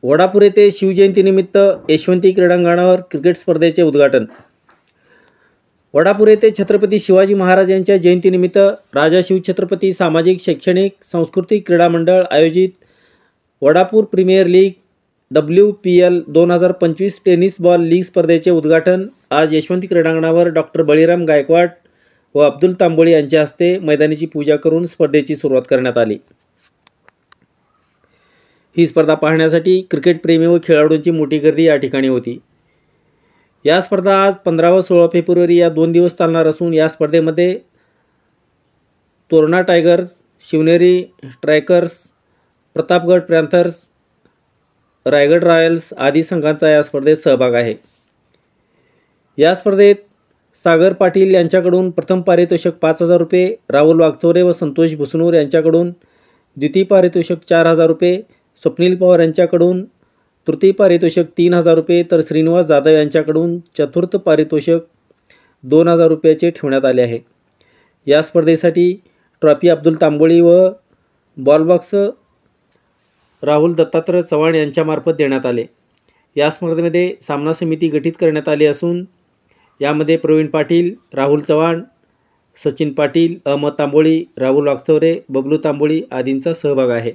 वडापूर येथे शिवजयंतीनिमित्त यशवंती क्रीडांगणावर क्रिकेट स्पर्धेचे उद्घाटन। वडापूर येथे छत्रपती शिवाजी महाराज यांच्या जयंतीनिमित्त राजा शिवछत्रपती सामाजिक शैक्षणिक सांस्कृतिक क्रीडा मंडळ आयोजित Wadapur premier league WPL 2025 tennis ball league स्पर्धेचे उद्घाटन आज यशवंती क्रीडांगणावर डॉक्टर बळीराम गायकवाड व अब्दुल तांबोळी यांच्या हस्ते मैदानाची पूजा करून स्पर्धेची सुरुवात करण्यात आली। ही स्पर्धा पाहण्यासाठी क्रिकेट प्रेमी व खेळाडूंची मोठी गर्दी या ठिकाणी होती। या स्पर्धा आज 15 व 16 फेब्रुवारी या 2 दिवस चालणार असून या स्पर्धेमध्ये Torna tigers, Shivneri strikers, Pratapgad panthers, Raigad royals आदी संघांचा या स्पर्धेत सहभाग आहे। या स्पर्धेत सागर पाटील यांच्याकडून प्रथम पारितोषिक 5,000 रुपये, राहुल वागचौरे व संतोष भुसनूर यांच्याकडून द्वितीय पारितोषिक 4,000 रुपये, स्वप्नील पवार यांच्याकडून तृतीय पारितोषिक 3,000 रुपये तर श्रीनिवास जाधव यांच्याकडून चतुर्थ पारितोषिक 2,000 रुपयाचे ठेवण्यात आले आहे। या स्पर्धेसाठी ट्रॉफी अब्दुल तांबोळी व बॉलबॉक्स राहुल दत्तात्रय चव्हाण यांच्यामार्फत देण्यात आले। या स्पर्धेमध्ये सामना समिती गठीत करण्यात आली असून यामध्ये प्रवीण पाटील, राहुल चव्हाण, सचिन पाटील, अहमद तांबोळी, राहुल वागचौरे, बबलू तांबोळी आदींचा सहभाग आहे।